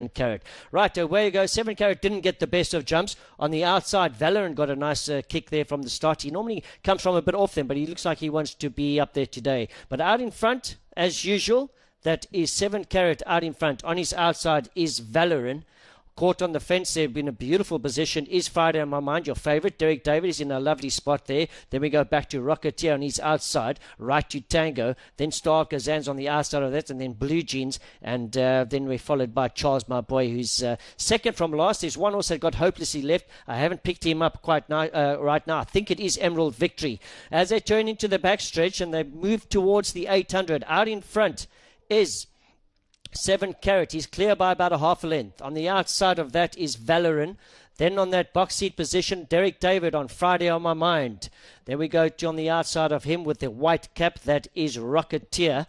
carat. Right, away you go. 7 carat didn't get the best of jumps. On the outside, Valorant got a nice kick there from the start. He normally comes from a bit off them, but he looks like he wants to be up there today. But out in front, as usual, that is 7 carat out in front. On his outside is Valorant. Caught on the fence there, been a beautiful position. Is Friday on my mind, your favourite. Derek David is in a lovely spot there. Then we go back to Rocketeer on his outside, right to Tango. Then Star Kazan's on the outside of that, and then Blue Jeans. And then we're followed by Charles, my boy, who's second from last. There's one also got hopelessly left. I haven't picked him up quite right now. I think it is Emerald Victory. As they turn into the backstretch and they move towards the 800, out in front is 7 carat. He's clear by about a half a length. On the outside of that is Valorant. Then on that box seat position, Derek David on Friday on my mind. Then we go to on the outside of him with the white cap. That is Rocketeer.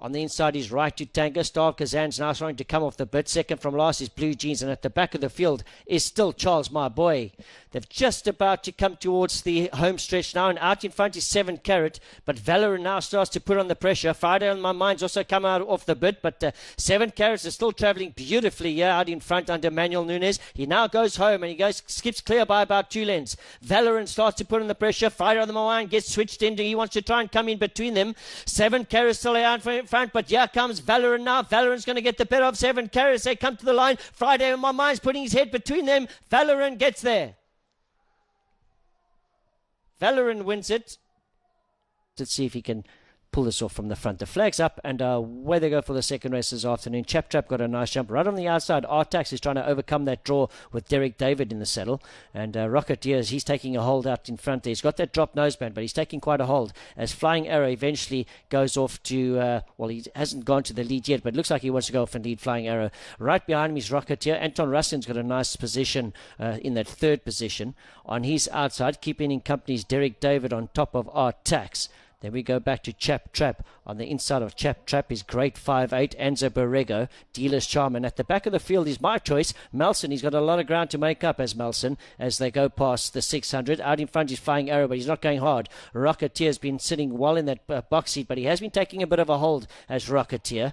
On the inside is right to Tango. Star Kazan's now starting to come off the bit. Second from last is Blue Jeans. And at the back of the field is still Charles, my boy. They're just about to come towards the home stretch now. And out in front is 7 carat. But Valorant now starts to put on the pressure. Friday on my mind's also come out off the bit. But 7 carats is still travelling beautifully here out in front under Manuel Nunes. He now goes home and he skips clear by about 2 lengths. Valorant starts to put on the pressure. Friday on my mind gets switched into. He wants to try and come in between them. 7 carats still out in front, but here comes Valorant now. Valorant's going to get the better of 7 carats. They come to the line. Friday on my mind's putting his head between them. Valorant gets there. Valorant wins it. Let's see if he can pull this off from the front. The flag's up, and where they go for the second race this afternoon. Chap Trap got a nice jump right on the outside. Artax is trying to overcome that draw with Derek David in the saddle, and Rocketeers, he's taking a hold out in front there. He's got that drop noseband, but he's taking quite a hold as Flying Arrow eventually goes off to well, he hasn't gone to the lead yet, but it looks like he wants to go off and lead Flying Arrow. Right behind him is Rocketeer. Anton Ruskin's got a nice position in that third position. On his outside, keeping in company is Derek David on top of Artax. Then we go back to Chap Trap. On the inside of Chap Trap is Great 5'8", Anzo Borrego, Dealer's Charm. And at the back of the field is my choice, Melson. He's got a lot of ground to make up as Melson as they go past the 600. Out in front is Flying Arrow, but he's not going hard. Rocketeer's been sitting well in that box seat, but he has been taking a bit of a hold as Rocketeer.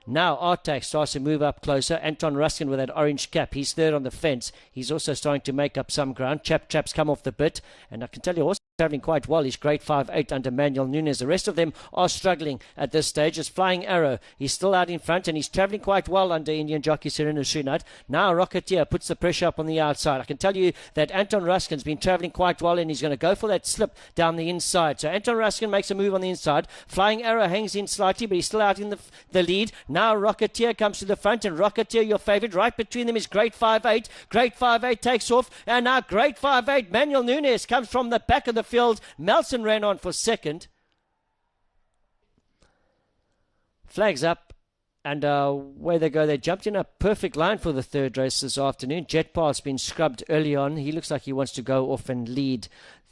Now Artax starts to move up closer. Anton Ruskin with that orange cap. He's third on the fence. He's also starting to make up some ground. Chap Trap's come off the bit. And I can tell you also travelling quite well. He's Great 5'8" under Manuel Nunes. The rest of them are struggling at this stage. As Flying Arrow, he's still out in front and he's travelling quite well under Indian jockey Srinath. Now Rocketeer puts the pressure up on the outside. I can tell you that Anton Ruskin's been travelling quite well and he's going to go for that slip down the inside. So Anton Ruskin makes a move on the inside. Flying Arrow hangs in slightly, but he's still out in the lead. Now Rocketeer comes to the front, and Rocketeer, your favourite. Right between them is Great 5'8". Great 5'8" takes off, and now Great 5'8". Manuel Nunes comes from the back of the field. Melson ran on for second. Flags up, and where they go, they jumped in a perfect line for the third race this afternoon. Jetpath's been scrubbed early on. He looks like he wants to go off and lead.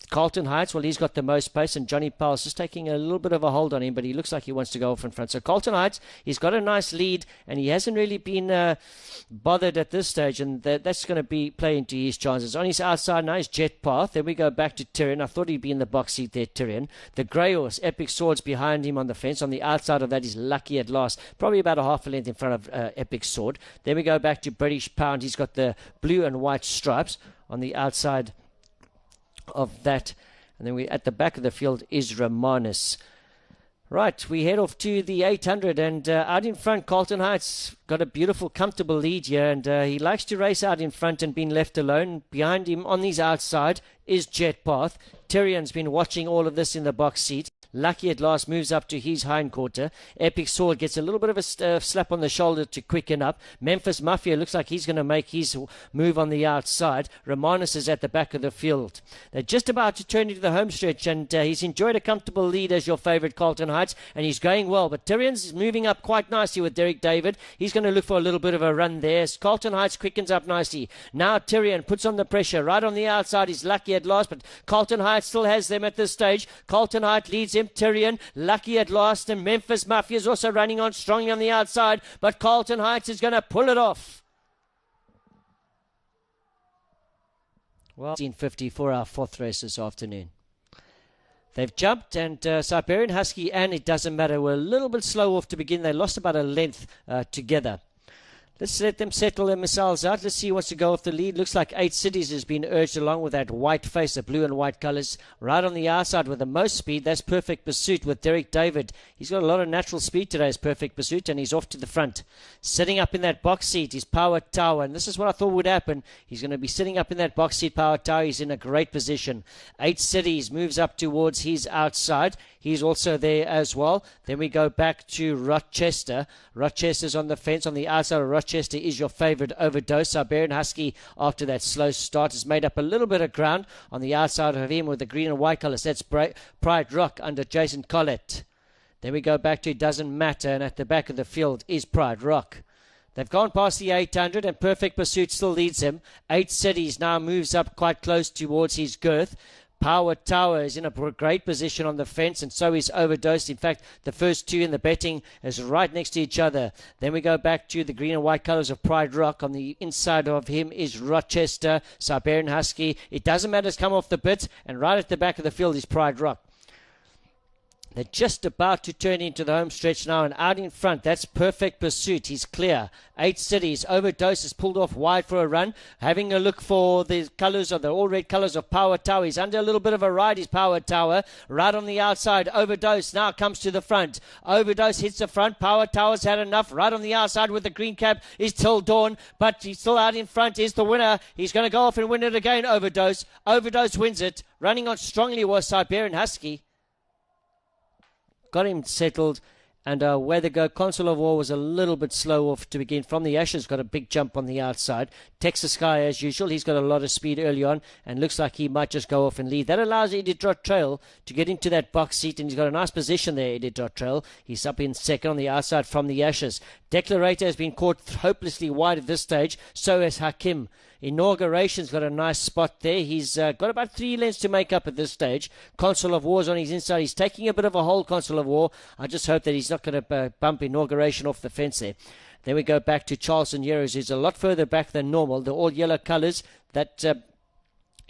Carlton Heights, well, he's got the most pace, and Johnny Powell's just taking a little bit of a hold on him, but he looks like he wants to go off in front. So Carlton Heights, he's got a nice lead, and he hasn't really been bothered at this stage, and that's going to be play into his chances. On his outside now is Jetpath. Then we go back to Tyrion. I thought he'd be in the box seat there, Tyrion. The grey horse, Epic Swords, behind him on the fence. On the outside of that is Lucky at Last, probably about a half a length in front of Epic Sword. Then we go back to British Pound. He's got the blue and white stripes on the outside of that, and then we at the back of the field is Romanus. Right, we head off to the 800, and out in front, Carlton Heights got a beautiful, comfortable lead here, and he likes to race out in front and being left alone. Behind him on his outside is Jetpath. Tyrion's been watching all of this in the box seat. Lucky at Last moves up to his hindquarter. Epic Sword gets a little bit of a slap on the shoulder to quicken up. Memphis Mafia looks like he's going to make his move on the outside. Romanus is at the back of the field. They're just about to turn into the home stretch, and he's enjoyed a comfortable lead as your favourite Carlton Heights, and he's going well. But Tyrion's is moving up quite nicely with Derek David. He's going to look for a little bit of a run there. As Carlton Heights quickens up nicely. Now Tyrion puts on the pressure. Right on the outside is Lucky at Last, but Carlton Heights still has them at this stage. Carlton Heights leads him. Tyrion, Lucky at Last, and Memphis Mafia is also running on strongly on the outside, but Carlton Heights is going to pull it off. Well, 18:50 for our fourth race this afternoon. They've jumped, and Siberian Husky, and it doesn't matter, were a little bit slow off to begin. They lost about a length together. Let's let them settle their missiles out. Let's see who wants to go off the lead. Looks like 8 Cities has been urged along with that white face, the blue and white colours. Right on the outside with the most speed, that's Perfect Pursuit with Derreck David. He's got a lot of natural speed today, is Perfect Pursuit, and he's off to the front. Sitting up in that box seat is Power Tower, and this is what I thought would happen. He's going to be sitting up in that box seat, Power Tower. He's in a great position. 8 Cities moves up towards his outside. He's also there as well. Then we go back to Rochester. Rochester's on the fence. On the outside of Rochester is your favourite Overdose. Siberian Husky, after that slow start, has made up a little bit of ground. On the outside of him with the green and white colours, that's Pride Rock under Jason Collett. Then we go back to It Doesn't Matter, and at the back of the field is Pride Rock. They've gone past the 800, and Perfect Pursuit still leads him. 8 Cities now moves up quite close towards his girth. Power Tower is in a great position on the fence, and so is Overdosed. In fact, the first two in the betting is right next to each other. Then we go back to the green and white colours of Pride Rock. On the inside of him is Rochester, Siberian Husky. It Doesn't Matter, has come off the bit, and right at the back of the field is Pride Rock. They're just about to turn into the home stretch now, and out in front, that's Perfect Pursuit. He's clear. 8 Cities. Overdose is pulled off wide for a run. Having a look for the colours of the all red colours of Power Tower. He's under a little bit of a ride, is Power Tower. Right on the outside, Overdose now comes to the front. Overdose hits the front. Power Tower's had enough. Right on the outside with the green cap is Till Dawn, but he's still out in front. Is the winner. He's going to go off and win it again, Overdose. Overdose wins it. Running on strongly was Siberian Husky. Got him settled, and where they go, Consul of War was a little bit slow off to begin. From the Ashes, got a big jump on the outside. Texas Sky, as usual, he's got a lot of speed early on, and looks like he might just go off and lead. That allows Iditarod Trail to get into that box seat, and he's got a nice position there, Iditarod Trail. He's up in second on the outside from the Ashes. Declarator has been caught hopelessly wide at this stage, so has Hakim. Inauguration's got a nice spot there. He's got about 3 lengths to make up at this stage. Consul of War's on his inside. He's taking a bit of a hold, Consul of War. I just hope that he's not going to bump Inauguration off the fence there. Then we go back to Charleston Heroes, who's a lot further back than normal. They're all yellow colours. That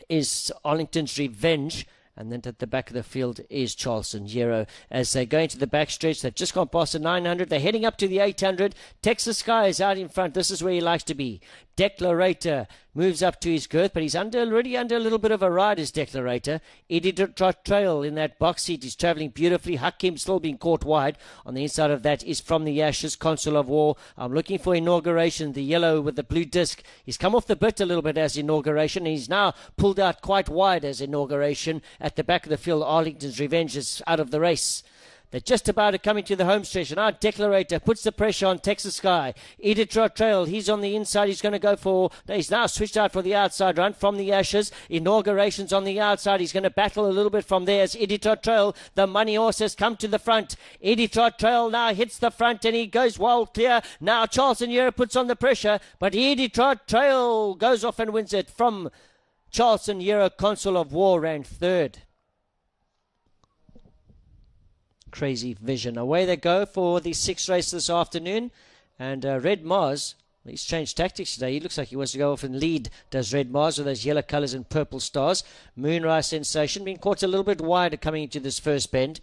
is Arlington's Revenge. And then at the back of the field is Charleston Hero. As they go into the backstretch, they've just gone past the 900. They're heading up to the 800. Texas Sky is out in front. This is where he likes to be. Declarator moves up to his girth, but he's already under a little bit of a ride, is Declarator. Iditarod Trail in that box seat is travelling beautifully. Hakim still being caught wide. On the inside of that is From the Ashes, Consul of War. I'm looking for Inauguration, the yellow with the blue disc. He's come off the bit a little bit as Inauguration. He's now pulled out quite wide as Inauguration. At the back of the field, Arlington's Revenge is out of the race. They're just about to come into the home stretch. And our Declarator puts the pressure on Texas Sky. Iditarod Trail, he's on the inside. He's going to go for... He's now switched out for the outside run From the Ashes. Inauguration's on the outside. He's going to battle a little bit from there as Iditarod Trail, the money horse, has come to the front. Iditarod Trail now hits the front and he goes well clear. Now Charleston Hero puts on the pressure, but Iditarod Trail goes off and wins it from Charleston Hero. Consul of War ran third. Crazy Vision. Away they go for the 6th race this afternoon. And Red Mars, he's changed tactics today. He looks like he wants to go off and lead, does Red Mars, with those yellow colours and purple stars. Moonrise Sensation being caught a little bit wider coming into this first bend.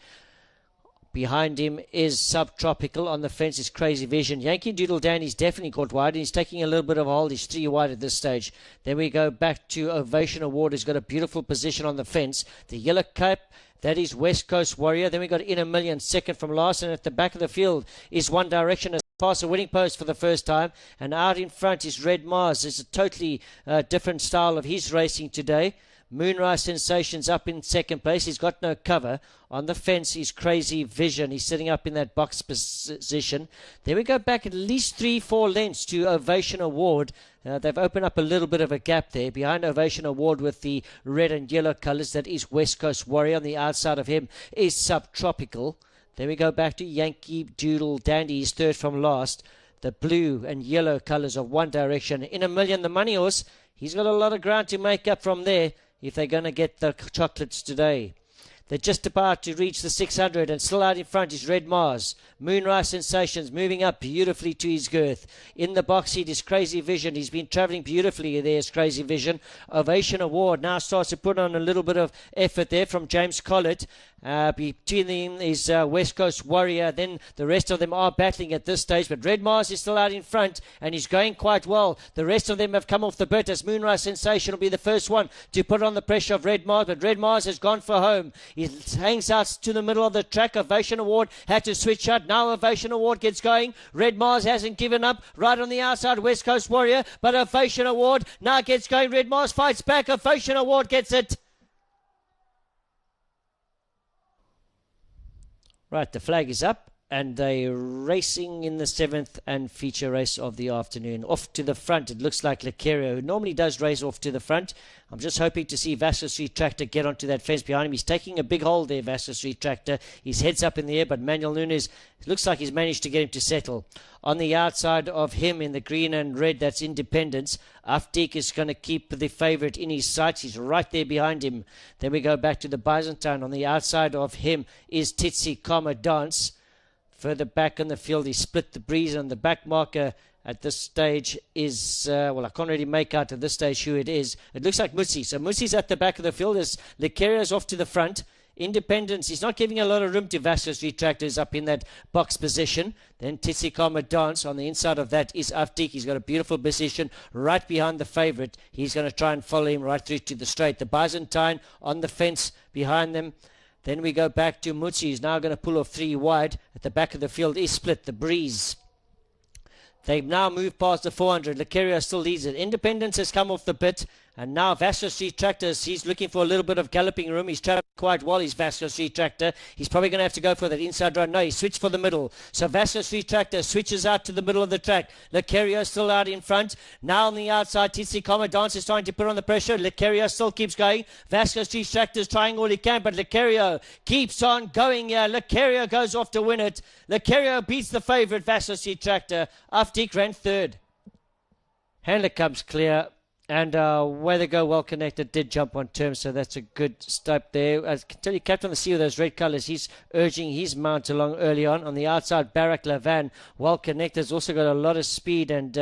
Behind him is Subtropical. On the fence is Crazy Vision. Yankee Doodle Dandy's definitely caught wide, and he's taking a little bit of a hold. He's 3 wide at this stage. Then we go back to Ovation Award, who's got a beautiful position on the fence. The yellow cap, that is West Coast Warrior. Then we got In a Million, second from last. And at the back of the field is One Direction as past a winning post for the first time. And out in front is Red Mars. It's a totally different style of his racing today. Moonrise Sensation's up in second place. He's got no cover. On the fence is Crazy Vision. He's sitting up in that box position. Then we go back at least 3-4 lengths to Ovation Award. They've opened up a little bit of a gap there. Behind Ovation Award with the red and yellow colours, that is West Coast Warrior. On the outside of him is Subtropical. Then we go back to Yankee Doodle Dandy. He's third from last. The blue and yellow colours of One Direction. In a Million, the money horse. He's got a lot of ground to make up from there if they're going to get the chocolates today. They're just about to reach the 600, and still out in front is Red Mars. Moonrise Sensations moving up beautifully to his girth. In the box seat is Crazy Vision. He's been travelling beautifully. There's Crazy Vision. Ovation Award now starts to put on a little bit of effort there from James Collett. Between them is West Coast Warrior. Then the rest of them are battling at this stage, but Red Mars is still out in front, and he's going quite well. The rest of them have come off the bit as Moonrise Sensation will be the first one to put on the pressure of Red Mars, but Red Mars has gone for home. He hangs out to the middle of the track. Ovation Award had to switch out. Now Ovation Award gets going. Red Mars hasn't given up. Right on the outside, West Coast Warrior, but Ovation Award now gets going. Red Mars fights back. Ovation Award gets it. Right, the flag is up, and they're racing in the 7th and feature race of the afternoon. Off to the front, it looks like Lecario, who normally does race off to the front. I'm just hoping to see Vasco Street Tractor get onto that fence behind him. He's taking a big hold there, Vasco Street Tractor. His head's up in the air, but Manuel Nunes, looks like he's managed to get him to settle. On the outside of him in the green and red, that's Independence. Afdik is going to keep the favourite in his sights. He's right there behind him. Then we go back to the Byzantine. On the outside of him is Titsi Kama Dance. Further back in the field, he split the breeze, and the back marker at this stage is, well, I can't really make out at this stage who it is. It looks like Mutsi. So Mutsi's at the back of the field as Lecario's off to the front. Independence, he's not giving a lot of room to Vasco Street Tractors up in that box position. Then Titsikama Dance on the inside of that is Afdik. He's got a beautiful position right behind the favourite. He's going to try and follow him right through to the straight. The Byzantine on the fence behind them. Then we go back to Mutsi. He's now going to pull off 3 wide. At the back of the field is Split, the Breeze. They've now moved past the 400. Lecario still leads it. Independence has come off the bit. And now Vasco Street Tractors, he's looking for a little bit of galloping room. He's travelling quite well, he's Vasco Street Tractor. He's probably going to have to go for that inside run. No, he switched for the middle. So Vasco Street Tractor switches out to the middle of the track. Lecario still out in front. Now on the outside, Titsi Kama Dance is trying to put on the pressure. Lecario still keeps going. Vasco Street Tractor is trying all he can, but Lecario keeps on going here. Lecario goes off to win it. Lecario beats the favourite, Vasco Street Tractor. Afdik ran 3rd. Handler comes clear. And Where They Go Well Connected did jump on terms, so that's a good step there. I can tell you, Captain on the Sea with those red colours, he's urging his mount along early on. On the outside, Barak Lavan, Well Connected, has also got a lot of speed, and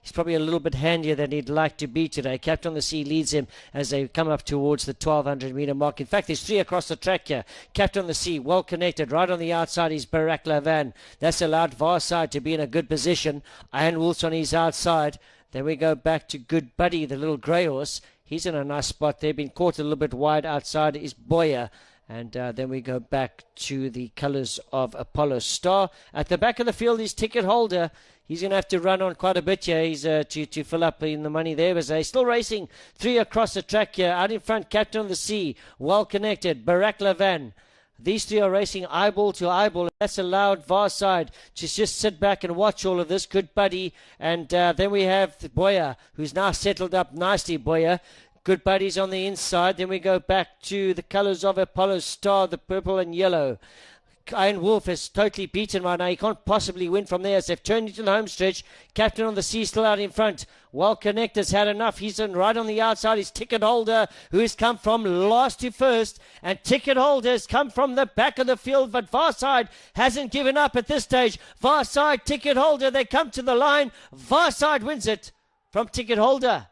he's probably a little bit handier than he'd like to be today. Captain on the Sea leads him as they come up towards the 1,200 metre mark. In fact, there's 3 across the track here. Captain on the Sea, Well Connected. Right on the outside is Barak Lavan. That's allowed Varside to be in a good position. Iron Wolf's on his outside. Then we go back to Good Buddy, the little grey horse. He's in a nice spot there. Been caught a little bit wide outside is Boyer. And then we go back to the colours of Apollo Star. At the back of the field is Ticket Holder. He's going to have to run on quite a bit here. He's to fill up in the money there. But they're still racing 3 across the track here. Out in front, Captain on the Sea. Well Connected. Barak Lavan. These 3 are racing eyeball to eyeball. That's allowed Varside to just sit back and watch all of this. Good Buddy. And then we have Boyer, who's now settled up nicely, Boyer. Good Buddy's on the inside. Then we go back to the colours of Apollo Star, the purple and yellow. Iron Wolf is totally beaten right now. He can't possibly win from there as they've turned into the home stretch. Captain on the Sea still out in front. Well Connected's had enough. He's in right on the outside. His Ticket Holder, who has come from last to first. And Ticket Holder has come from the back of the field, but Varside hasn't given up at this stage. Varside, Ticket Holder, they come to the line. Varside wins it from Ticket Holder.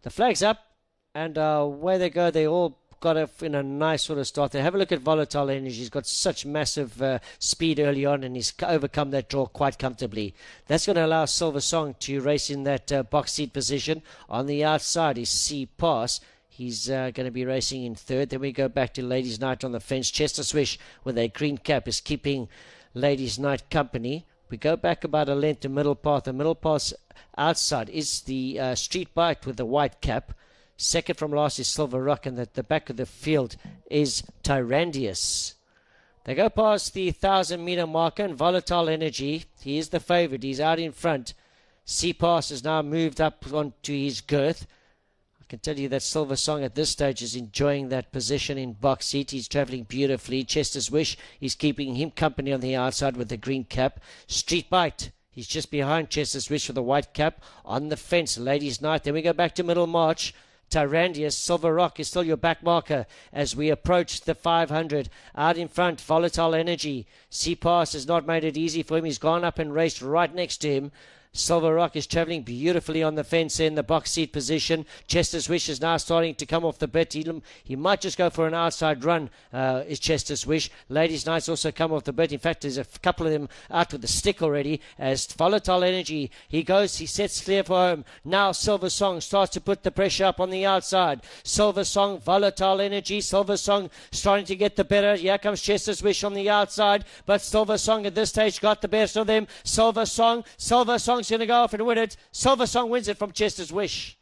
The flag's up. And Where They Go, they all got in a nice sort of start there. Have a look at Volatile Energy. He's got such massive speed early on, and he's overcome that draw quite comfortably. That's going to allow Silver Song to race in that box seat position. On the outside is C Pass. He's going to be racing in 3rd. Then we go back to Ladies Night on the fence. Chester Swish with a green cap is keeping Ladies Night company. We go back about a length to Middle Path. The Middle Path outside is the Street Bite with the white cap. Second from last is Silver Rock, and at the back of the field is Tyrandius. They go past the 1,000 metre marker, and Volatile Energy, he is the favourite. He's out in front. C-Pass has now moved up onto his girth. I can tell you that Silver Song at this stage is enjoying that position in box seat. He's travelling beautifully. Chester's Wish is keeping him company on the outside with the green cap. Street Bite, he's just behind Chester's Wish with the white cap. On the fence, Ladies Night. Then we go back to Middle March. Tyrandius. Silver Rock is still your back marker as we approach the 500. Out in front, Volatile Energy. C-Pass has not made it easy for him. He's gone up and raced right next to him. Silver Rock is travelling beautifully on the fence in the box seat position. Chester's Wish is now starting to come off the bit. He might just go for an outside run, is Chester's Wish. Ladies Nights also come off the bit. In fact, there's a couple of them out with the stick already. As Volatile Energy, he sets clear for home. Now Silver Song starts to put the pressure up on the outside. Silver Song, Volatile Energy. Silver Song starting to get the better. Here comes Chester's Wish on the outside. But Silver Song at this stage got the best of them. Silver Song's going to go off and win it. Silver Song wins it from Chester's Wish.